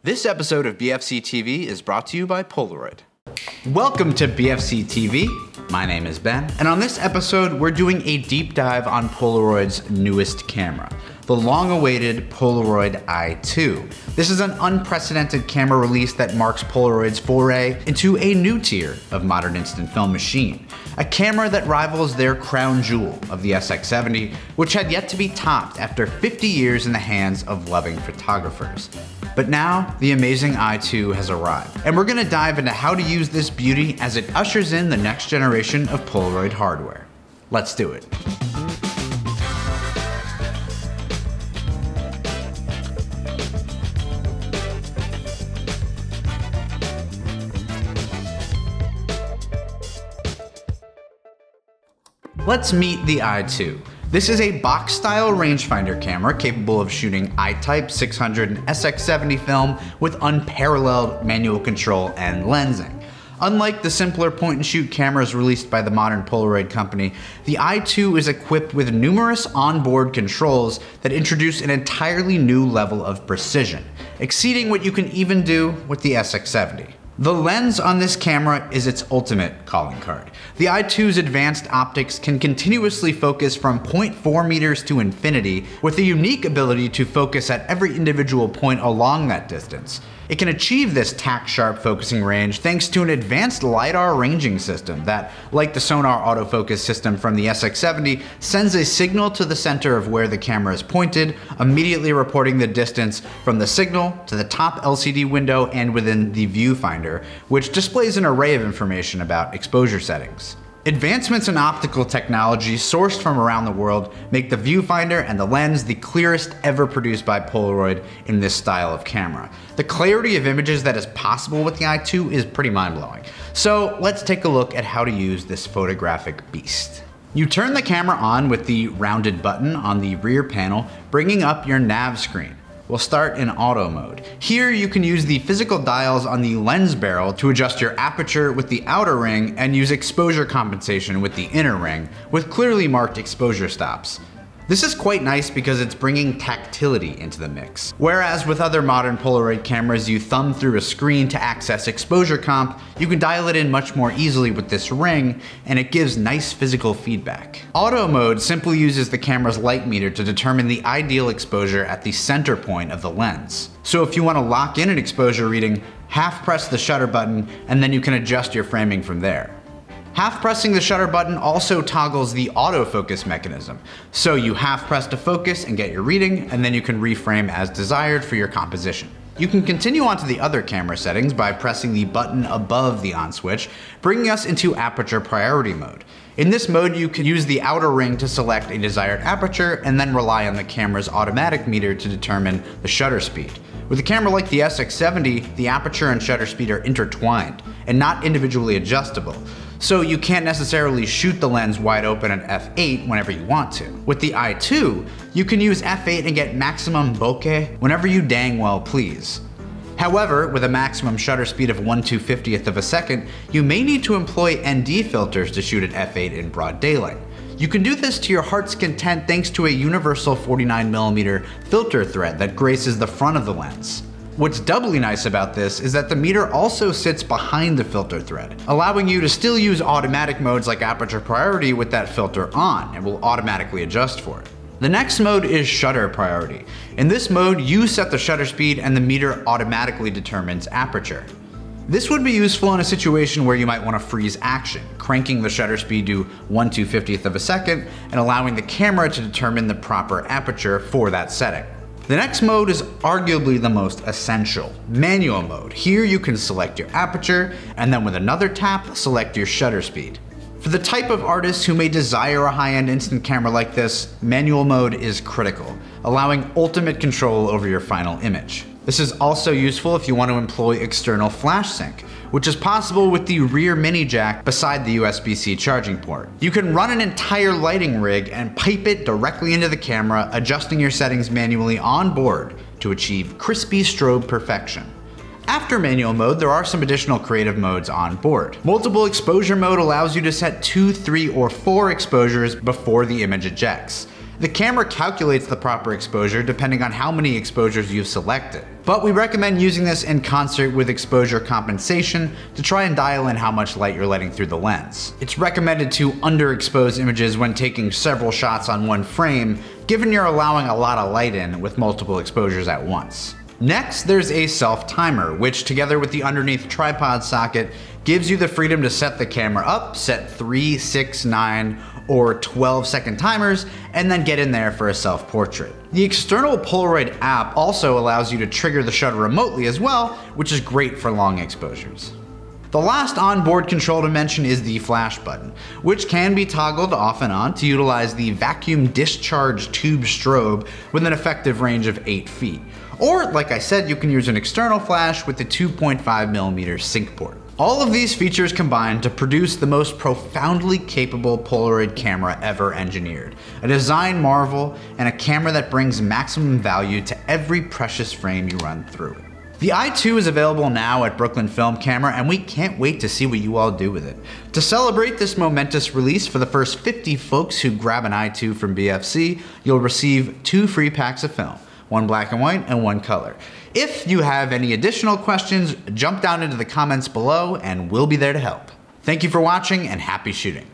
This episode of BFC TV is brought to you by Polaroid. Welcome to BFC TV. My name is Ben, and on this episode, we're doing a deep dive on Polaroid's newest camera, the long-awaited Polaroid I-2. This is an unprecedented camera release that marks Polaroid's foray into a new tier of modern instant film machine, a camera that rivals their crown jewel of the SX70, which had yet to be topped after 50 years in the hands of loving photographers. But now, the amazing I-2 has arrived, and we're gonna dive into how to use this beauty as it ushers in the next generation of Polaroid hardware. Let's do it. Let's meet the I-2. This is a box-style rangefinder camera capable of shooting I-type 600 and SX70 film with unparalleled manual control and lensing. Unlike the simpler point-and-shoot cameras released by the modern Polaroid company, the I-2 is equipped with numerous onboard controls that introduce an entirely new level of precision, exceeding what you can even do with the SX70. The lens on this camera is its ultimate calling card. The I-2's advanced optics can continuously focus from 0.4 meters to infinity, with a unique ability to focus at every individual point along that distance. It can achieve this tack-sharp focusing range thanks to an advanced LiDAR ranging system that, like the sonar autofocus system from the SX70, sends a signal to the center of where the camera is pointed, immediately reporting the distance from the signal to the top LCD window and within the viewfinder, which displays an array of information about exposure settings. Advancements in optical technology sourced from around the world make the viewfinder and the lens the clearest ever produced by Polaroid in this style of camera. The clarity of images that is possible with the I-2 is pretty mind-blowing. So let's take a look at how to use this photographic beast. You turn the camera on with the rounded button on the rear panel, bringing up your nav screen. We'll start in auto mode. Here you can use the physical dials on the lens barrel to adjust your aperture with the outer ring and use exposure compensation with the inner ring, with clearly marked exposure stops. This is quite nice because it's bringing tactility into the mix. Whereas with other modern Polaroid cameras you thumb through a screen to access exposure comp, you can dial it in much more easily with this ring, and it gives nice physical feedback. Auto mode simply uses the camera's light meter to determine the ideal exposure at the center point of the lens. So if you want to lock in an exposure reading, half press the shutter button and then you can adjust your framing from there. Half pressing the shutter button also toggles the autofocus mechanism. So you half press to focus and get your reading, and then you can reframe as desired for your composition. You can continue on to the other camera settings by pressing the button above the on switch, bringing us into aperture priority mode. In this mode, you can use the outer ring to select a desired aperture and then rely on the camera's automatic meter to determine the shutter speed. With a camera like the SX70, the aperture and shutter speed are intertwined and not individually adjustable. So you can't necessarily shoot the lens wide open at f8 whenever you want to. With the I-2, you can use f8 and get maximum bokeh whenever you dang well please. However, with a maximum shutter speed of 1/250th of a second, you may need to employ ND filters to shoot at f8 in broad daylight. You can do this to your heart's content thanks to a universal 49mm filter thread that graces the front of the lens. What's doubly nice about this is that the meter also sits behind the filter thread, allowing you to still use automatic modes like aperture priority with that filter on, and will automatically adjust for it. The next mode is shutter priority. In this mode, you set the shutter speed and the meter automatically determines aperture. This would be useful in a situation where you might want to freeze action, cranking the shutter speed to 1/250th of a second and allowing the camera to determine the proper aperture for that setting. The next mode is arguably the most essential, manual mode. Here you can select your aperture, and then with another tap, select your shutter speed. For the type of artist who may desire a high-end instant camera like this, manual mode is critical, allowing ultimate control over your final image. This is also useful if you want to employ external flash sync, which is possible with the rear mini jack beside the USB-C charging port. You can run an entire lighting rig and pipe it directly into the camera, adjusting your settings manually on board to achieve crispy strobe perfection. After manual mode, there are some additional creative modes on board. Multiple exposure mode allows you to set 2, 3, or 4 exposures before the image ejects. The camera calculates the proper exposure depending on how many exposures you've selected. but we recommend using this in concert with exposure compensation to try and dial in how much light you're letting through the lens. It's recommended to underexpose images when taking several shots on one frame, given you're allowing a lot of light in with multiple exposures at once. Next, there's a self-timer, which together with the underneath tripod socket gives you the freedom to set the camera up, set 3, 6, 9, or 12-second timers, and then get in there for a self-portrait. The external Polaroid app also allows you to trigger the shutter remotely as well, which is great for long exposures. The last onboard control to mention is the flash button, which can be toggled off and on to utilize the vacuum discharge tube strobe with an effective range of 8 feet. Or, like I said, you can use an external flash with the 2.5mm sync port. All of these features combine to produce the most profoundly capable Polaroid camera ever engineered. A design marvel and a camera that brings maximum value to every precious frame you run through it. The i2 is available now at Brooklyn Film Camera, and we can't wait to see what you all do with it. To celebrate this momentous release, for the first 50 folks who grab an i2 from BFC, you'll receive 2 free packs of film. 1 black and white and 1 color. If you have any additional questions, jump down into the comments below and we'll be there to help. Thank you for watching and happy shooting.